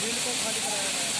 झील को खाली कराया गया है।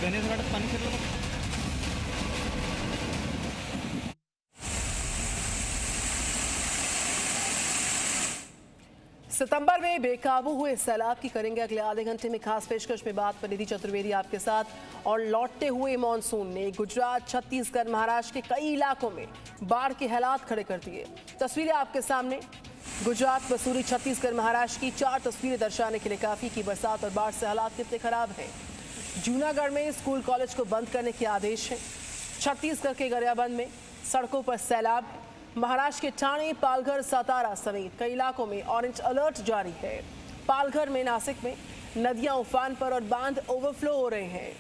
गणेश घाटात पाणी शिरलं बघ. सितंबर में बेकाबू हुए सैलाब की करेंगे अगले आधे घंटे में खास पेशकश में बात। परिधि चतुर्वेदी आपके साथ। और लौटते हुए मानसून ने गुजरात, छत्तीसगढ़, महाराष्ट्र के कई इलाकों में बाढ़ के हालात खड़े कर दिए। तस्वीरें आपके सामने। गुजरात, मसूरी, छत्तीसगढ़, महाराष्ट्र की 4 तस्वीरें दर्शाने के लिए काफी की बरसात और बाढ़ से हालात कितने खराब हैं। जूनागढ़ में स्कूल कॉलेज को बंद करने के आदेश हैं। छत्तीसगढ़ के गरियाबंद में सड़कों पर सैलाब। महाराष्ट्र के ठाणे, पालघर, सतारा समेत कई इलाकों में ऑरेंज अलर्ट जारी है। पालघर में, नासिक में नदियां उफान पर और बांध ओवरफ्लो हो रहे हैं।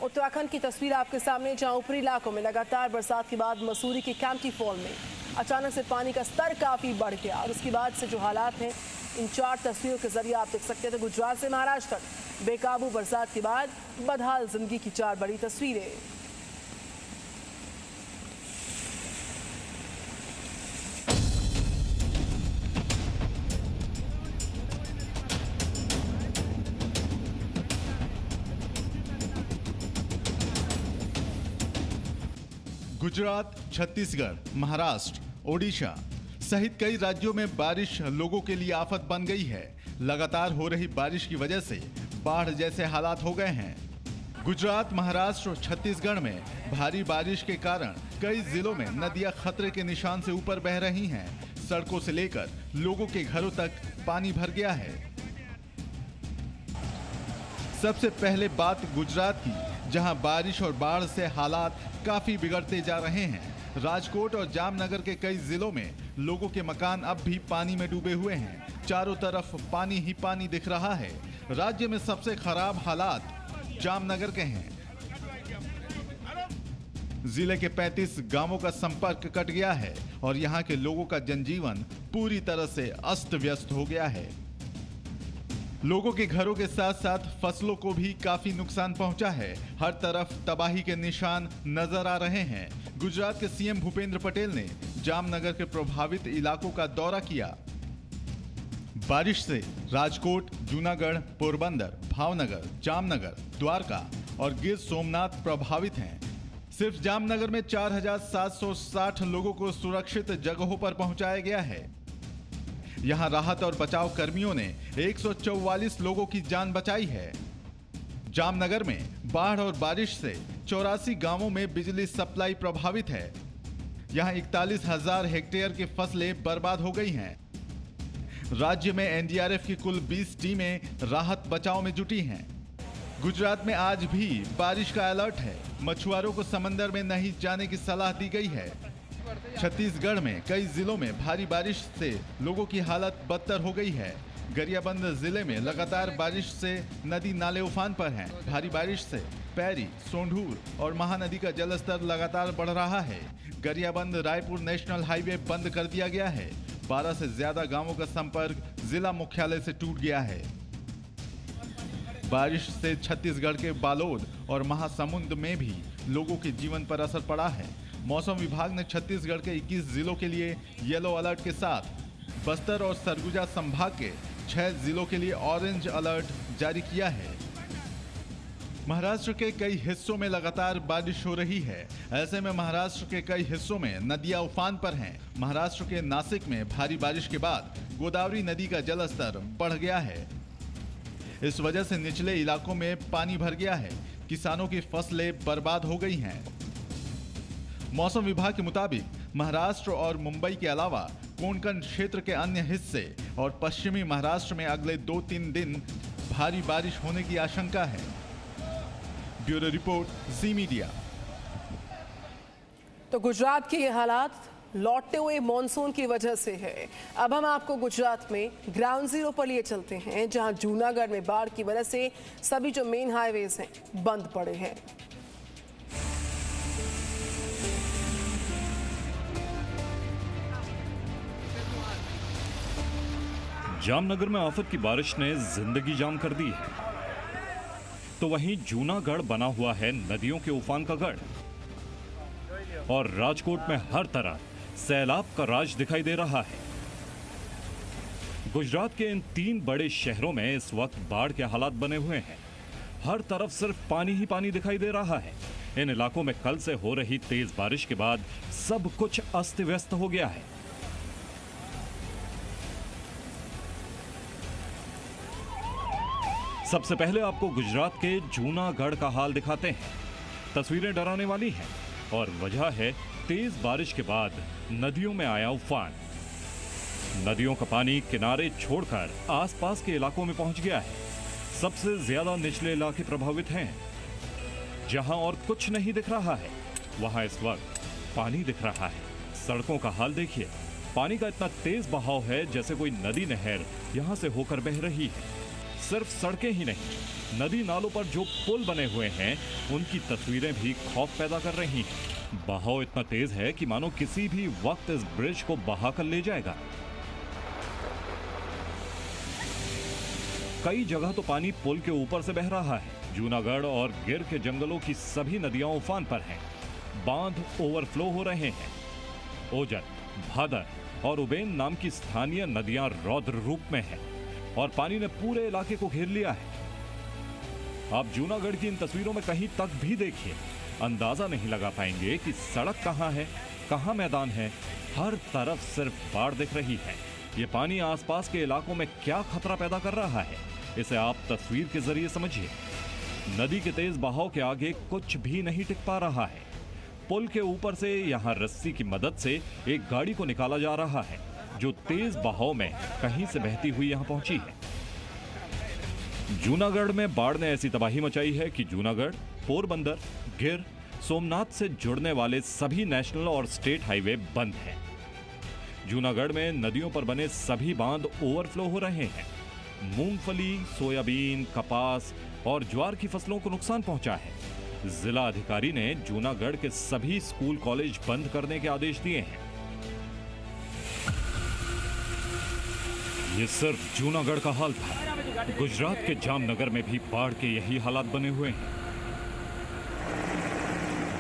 उत्तराखंड की तस्वीर आपके सामने, जहां ऊपरी इलाकों में लगातार बरसात के बाद मसूरी के कैंपटी फॉल में अचानक से पानी का स्तर काफी बढ़ गया और उसके बाद से जो हालात हैं, इन 4 तस्वीरों के जरिए आप देख सकते थे। गुजरात से महाराष्ट्र तक बेकाबू बरसात के बाद बदहाल जिंदगी की 4 बड़ी तस्वीरें। गुजरात, छत्तीसगढ़, महाराष्ट्र, ओडिशा सहित कई राज्यों में बारिश लोगों के लिए आफत बन गई है। लगातार हो रही बारिश की वजह से बाढ़ जैसे हालात हो गए हैं। गुजरात, महाराष्ट्र और छत्तीसगढ़ में भारी बारिश के कारण कई जिलों में नदियां खतरे के निशान से ऊपर बह रही हैं। सड़कों से लेकर लोगों के घरों तक पानी भर गया है। सबसे पहले बात गुजरात की, जहां बारिश और बाढ़ से हालात काफी बिगड़ते जा रहे हैं। राजकोट और जामनगर के कई जिलों में लोगों के मकान अब भी पानी में डूबे हुए हैं। चारों तरफ पानी ही पानी दिख रहा है। राज्य में सबसे खराब हालात जामनगर के हैं। जिले के 35 गांवों का संपर्क कट गया है और यहां के लोगों का जनजीवन पूरी तरह से अस्त व्यस्त हो गया है। लोगों के घरों के साथ साथ फसलों को भी काफी नुकसान पहुंचा है। हर तरफ तबाही के निशान नजर आ रहे हैं। गुजरात के सीएम भूपेंद्र पटेल ने जामनगर के प्रभावित इलाकों का दौरा किया। बारिश से राजकोट, जूनागढ़, पोरबंदर, भावनगर, जामनगर, द्वारका और गिर सोमनाथ प्रभावित हैं। सिर्फ जामनगर में 4760 लोगों को सुरक्षित जगहों पर पहुंचाया गया है। यहां राहत और बचाव कर्मियों ने 144 लोगों की जान बचाई है। जामनगर में बाढ़ और बारिश से 84 गांवों में बिजली सप्लाई प्रभावित है। यहां 41,000 हेक्टेयर की फसलें बर्बाद हो गई हैं। राज्य में एनडीआरएफ की कुल 20 टीमें राहत बचाव में जुटी हैं। गुजरात में आज भी बारिश का अलर्ट है। मछुआरों को समंदर में नहीं जाने की सलाह दी गई है। छत्तीसगढ़ में कई जिलों में भारी बारिश से लोगों की हालत बदतर हो गई है। गरियाबंद जिले में लगातार बारिश से नदी नाले उफान पर हैं। भारी बारिश से पैरी, सोंढूर और महानदी का जलस्तर लगातार बढ़ रहा है। गरियाबंद रायपुर नेशनल हाईवे बंद कर दिया गया है। 12 से ज्यादा गांवों का संपर्क जिला मुख्यालय से टूट गया है। बारिश से छत्तीसगढ़ के बालोद और महासमुंद में भी लोगों के जीवन पर असर पड़ा है। मौसम विभाग ने छत्तीसगढ़ के 21 जिलों के लिए येलो अलर्ट के साथ बस्तर और सरगुजा संभाग के 6 जिलों के लिए ऑरेंज अलर्ट जारी किया है। महाराष्ट्र के कई हिस्सों में लगातार बारिश हो रही है। ऐसे में महाराष्ट्र के कई हिस्सों में नदियां उफान पर हैं। महाराष्ट्र के नासिक में भारी बारिश के बाद गोदावरी नदी का जलस्तर बढ़ गया है। इस वजह से निचले इलाकों में पानी भर गया है। किसानों की फसलें बर्बाद हो गई हैं। मौसम विभाग के मुताबिक महाराष्ट्र और मुंबई के अलावा कोंकण क्षेत्र के अन्य हिस्से और पश्चिमी महाराष्ट्र में अगले 2-3 दिन भारी बारिश होने की आशंका है। ब्यूरो रिपोर्ट, जी मीडिया। तो गुजरात के ये हालात लौटते हुए मॉनसून की वजह से है। अब हम आपको गुजरात में ग्राउंड जीरो पर लिए चलते हैं, जहां जूनागढ़ में बाढ़ की वजह से सभी जो मेन हाईवेज हैं बंद पड़े हैं। जामनगर में आफत की बारिश ने जिंदगी जाम कर दी है, तो वहीं जूनागढ़ बना हुआ है नदियों के उफान का गढ़, और राजकोट में हर तरफ सैलाब का राज दिखाई दे रहा है। गुजरात के इन 3 बड़े शहरों में इस वक्त बाढ़ के हालात बने हुए हैं। हर तरफ सिर्फ पानी ही पानी दिखाई दे रहा है। इन इलाकों में कल से हो रही तेज बारिश के बाद सब कुछ अस्त व्यस्त हो गया है। सबसे पहले आपको गुजरात के जूनागढ़ का हाल दिखाते हैं। तस्वीरें डराने वाली हैं और वजह है तेज बारिश के बाद नदियों में आया उफान। नदियों का पानी किनारे छोड़कर आसपास के इलाकों में पहुंच गया है। सबसे ज्यादा निचले इलाके प्रभावित हैं। जहां और कुछ नहीं दिख रहा है, वहां इस वक्त पानी दिख रहा है। सड़कों का हाल देखिए, पानी का इतना तेज बहाव है जैसे कोई नदी नहर यहां से होकर बह रही है। सिर्फ सड़कें ही नहीं, नदी नालों पर जो पुल बने हुए हैं उनकी तस्वीरें भी खौफ पैदा कर रही हैं। बहाव इतना तेज है कि मानो किसी भी वक्त इस ब्रिज को बहा कर ले जाएगा। कई जगह तो पानी पुल के ऊपर से बह रहा है। जूनागढ़ और गिर के जंगलों की सभी नदियां उफान पर हैं। बांध ओवरफ्लो हो रहे हैं। ओजत, भादर और उबेन नाम की स्थानीय नदियां रौद्र रूप में हैं और पानी ने पूरे इलाके को घेर लिया है। आप जूनागढ़ की इन तस्वीरों में कहीं तक भी देखिए, अंदाजा नहीं लगा पाएंगे कि सड़क कहां है, कहां मैदान है। हर तरफ सिर्फ बाढ़ दिख रही है। ये पानी आसपास के इलाकों में क्या खतरा पैदा कर रहा है, इसे आप तस्वीर के जरिए समझिए। नदी के तेज बहाव के आगे कुछ भी नहीं टिक पा रहा है। पुल के ऊपर से यहां रस्सी की मदद से एक गाड़ी को निकाला जा रहा है, जो तेज बहाव में कहीं से बहती हुई यहां पहुंची है। जूनागढ़ में बाढ़ ने ऐसी तबाही मचाई है कि जूनागढ़, पोरबंदर, गिर, सोमनाथ से जुड़ने वाले सभी नेशनल और स्टेट हाईवे बंद हैं। जूनागढ़ में नदियों पर बने सभी बांध ओवरफ्लो हो रहे हैं। मूंगफली, सोयाबीन, कपास और ज्वार की फसलों को नुकसान पहुंचा है। जिला अधिकारी ने जूनागढ़ के सभी स्कूल कॉलेज बंद करने के आदेश दिए हैं। ये सिर्फ जूनागढ़ का हाल था। गुजरात के जामनगर में भी बाढ़ के यही हालात बने हुए हैं।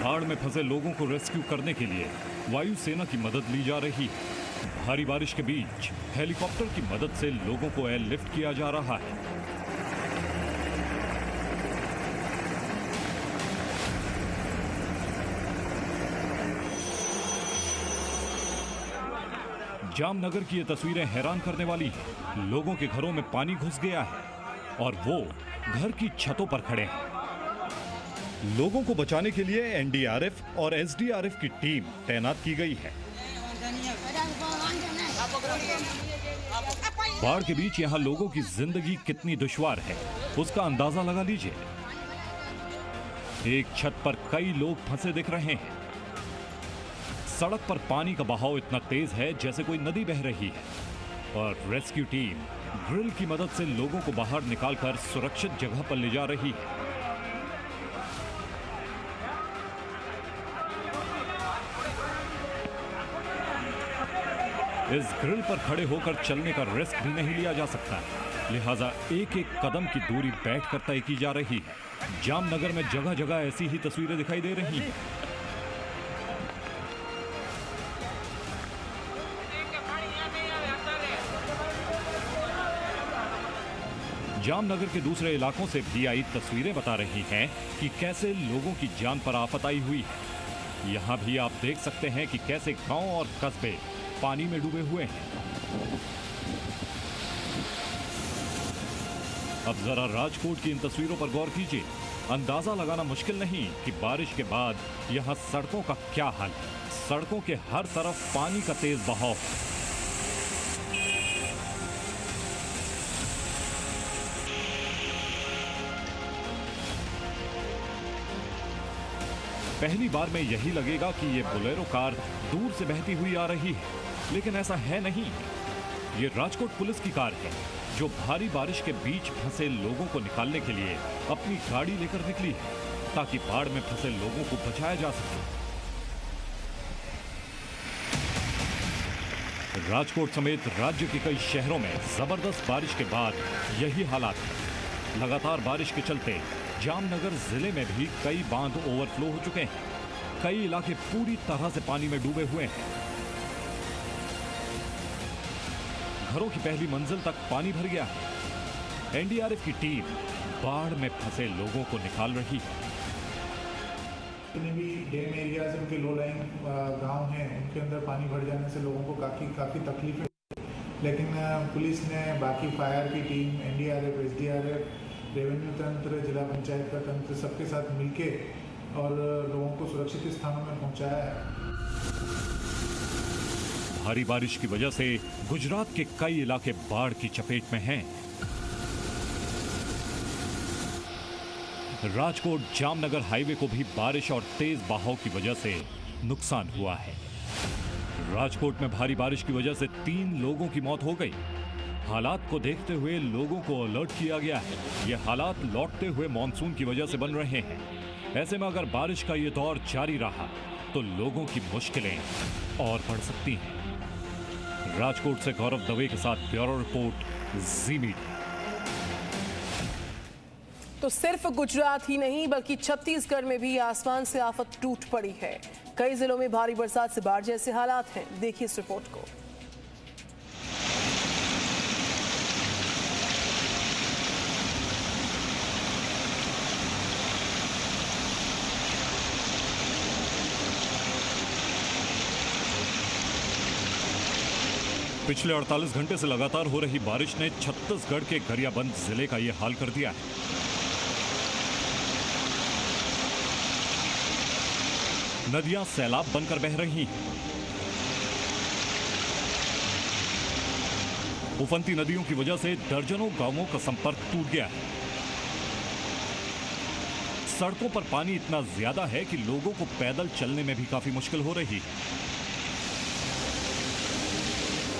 बाढ़ में फंसे लोगों को रेस्क्यू करने के लिए वायुसेना की मदद ली जा रही है। भारी बारिश के बीच हेलीकॉप्टर की मदद से लोगों को एयरलिफ्ट किया जा रहा है। जामनगर की ये तस्वीरें हैरान करने वाली हैं। लोगों के घरों में पानी घुस गया है और वो घर की छतों पर खड़े हैं। लोगों को बचाने के लिए एनडीआरएफ और एसडीआरएफ की टीम तैनात की गई है। बाढ़ के बीच यहां लोगों की जिंदगी कितनी दुश्वार है, उसका अंदाजा लगा लीजिए। एक छत पर कई लोग फंसे दिख रहे हैं। सड़क पर पानी का बहाव इतना तेज है जैसे कोई नदी बह रही है और रेस्क्यू टीम ड्रिल की मदद से लोगों को बाहर निकालकर सुरक्षित जगह पर ले जा रही है। इस ग्रिल पर खड़े होकर चलने का रिस्क भी नहीं लिया जा सकता, लिहाजा एक एक कदम की दूरी बैठकर तय की जा रही है। जामनगर में जगह जगह ऐसी ही तस्वीरें दिखाई दे रही हैं। जामनगर के दूसरे इलाकों से भी आई तस्वीरें बता रही हैं कि कैसे लोगों की जान पर आफत आई हुई है। यहां भी आप देख सकते हैं कि कैसे गांव और कस्बे पानी में डूबे हुए हैं। अब जरा राजकोट की इन तस्वीरों पर गौर कीजिए। अंदाजा लगाना मुश्किल नहीं कि बारिश के बाद यहां सड़कों का क्या हाल है। सड़कों के हर तरफ पानी का तेज बहाव। पहली बार में यही लगेगा कि ये बोलेरो कार दूर से बहती हुई आ रही है, लेकिन ऐसा है नहीं। ये राजकोट पुलिस की कार है जो भारी बारिश के बीच फंसे लोगों को निकालने के लिए अपनी गाड़ी लेकर निकली है ताकि बाढ़ में फंसे लोगों को बचाया जा सके। राजकोट समेत राज्य के कई शहरों में जबरदस्त बारिश के बाद यही हालात है। लगातार बारिश के चलते जामनगर जिले में भी कई बांध ओवरफ्लो हो चुके हैं। कई इलाके पूरी तरह से पानी में डूबे हुए हैं। घरों की पहली मंजिल तक पानी भर गया है। एनडीआरएफ की टीम बाढ़ में फंसे लोगों को निकाल रही है। जितने भी डैम एरियाज उनके लो लाइन गांव हैं, उनके अंदर पानी भर जाने से लोगों को काफ़ी तकलीफ है। लेकिन पुलिस ने, बाकी फायर की टीम, एनडीआरएफ, एसडीआरएफ, रेवेन्यू तंत्र, जिला पंचायत का तंत्र, सबके साथ मिलके और लोगों को सुरक्षित स्थानों में पहुंचाया है। भारी बारिश की वजह से गुजरात के कई इलाके बाढ़ की चपेट में हैं। राजकोट जामनगर हाईवे को भी बारिश और तेज बहाव की वजह से नुकसान हुआ है। राजकोट में भारी बारिश की वजह से 3 लोगों की मौत हो गई। हालात को देखते हुए लोगों को अलर्ट किया गया है। ये हालात लौटते हुए मॉनसून की वजह से बन रहे हैं। ऐसे में अगर बारिश का ये दौर जारी रहा तो लोगों की मुश्किलें और बढ़ सकती हैं। राजकोट से गौरव दवे के साथ ब्यूरो रिपोर्ट, जी मीडिया। तो सिर्फ गुजरात ही नहीं बल्कि छत्तीसगढ़ में भी आसमान से आफत टूट पड़ी है। कई जिलों में भारी बरसात से बाढ़ जैसे हालात हैं। देखिए इस रिपोर्ट को। पिछले 48 घंटे से लगातार हो रही बारिश ने छत्तीसगढ़ के गरियाबंद जिले का यह हाल कर दिया है। नदियां सैलाब बनकर बह रही हैं। उफनती नदियों की वजह से दर्जनों गांवों का संपर्क टूट गया है। सड़कों पर पानी इतना ज्यादा है कि लोगों को पैदल चलने में भी काफी मुश्किल हो रही है।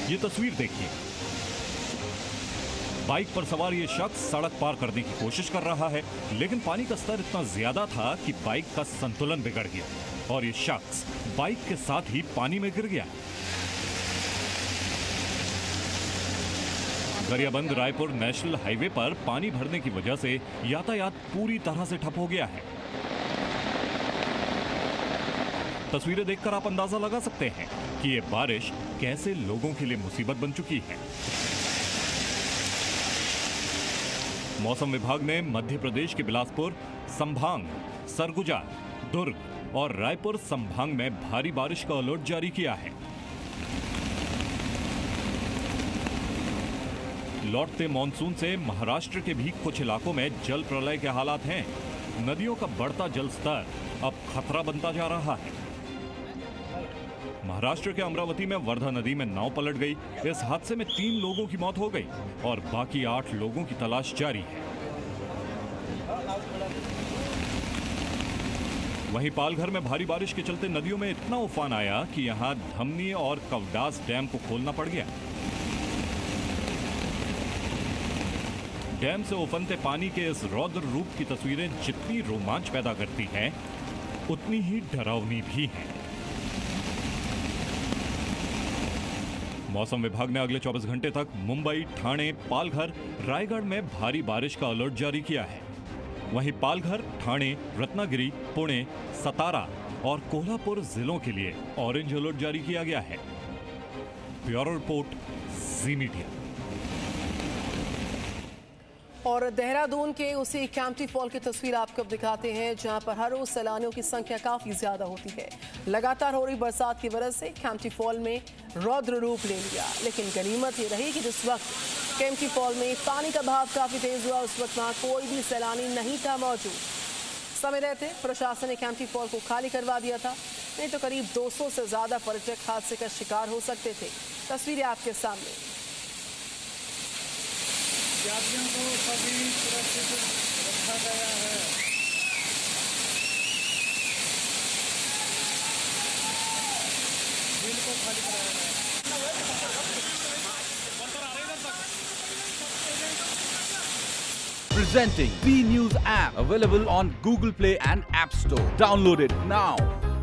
ये तस्वीर देखिए। बाइक पर सवार ये शख्स सड़क पार करने की कोशिश कर रहा है, लेकिन पानी का स्तर इतना ज्यादा था कि बाइक का संतुलन बिगड़ गया और ये शख्स बाइक के साथ ही पानी में गिर गया। गरियाबंद रायपुर नेशनल हाईवे पर पानी भरने की वजह से यातायात पूरी तरह से ठप हो गया है। तस्वीरें देखकर आप अंदाजा लगा सकते हैं कि ये बारिश कैसे लोगों के लिए मुसीबत बन चुकी है। मौसम विभाग ने मध्य प्रदेश के बिलासपुर संभाग, सरगुजा, दुर्ग और रायपुर संभाग में भारी बारिश का अलर्ट जारी किया है। लौटते मॉनसून से महाराष्ट्र के भी कुछ इलाकों में जल प्रलय के हालात हैं। नदियों का बढ़ता जल स्तर अब खतरा बनता जा रहा है। महाराष्ट्र के अमरावती में वर्धा नदी में नाव पलट गई। इस हादसे में 3 लोगों की मौत हो गई और बाकी 8 लोगों की तलाश जारी है। वहीं पालघर में भारी बारिश के चलते नदियों में इतना उफान आया कि यहां धमनी और कवडास डैम को खोलना पड़ गया। डैम से उफनते पानी के इस रौद्र रूप की तस्वीरें जितनी रोमांच पैदा करती हैं, उतनी ही डरावनी भी हैं। मौसम विभाग ने अगले 24 घंटे तक मुंबई, ठाणे, पालघर, रायगढ़ में भारी बारिश का अलर्ट जारी किया है। वहीं पालघर, ठाणे, रत्नागिरी, पुणे, सतारा और कोल्हापुर जिलों के लिए ऑरेंज अलर्ट जारी किया गया है। ब्यूरो रिपोर्ट, जी मीडिया। और देहरादून के उसी कैंपटी फॉल की तस्वीर आपको दिखाते हैं, जहां पर हर रोज सैलानियों की संख्या काफी ज्यादा होती है। लगातार हो रही बरसात की वजह से कैंपटी फॉल में रौद्र रूप ले लिया, लेकिन गनीमत ये रही कि जिस वक्त कैंपटी फॉल में पानी का बहाव काफी तेज हुआ, उस वक्त वहां कोई भी सैलानी नहीं था मौजूद। समय रहते प्रशासन ने कैंपटी फॉल को खाली करवा दिया था। नहीं तो करीब 200 से ज्यादा पर्यटक हादसे का शिकार हो सकते थे। तस्वीरें आपके सामने। यात्रियों को सभी सुरक्षित रखा गया है। बिल को खाली कराया गया है। Presenting B News app, available on Google Play and App Store. Download it now.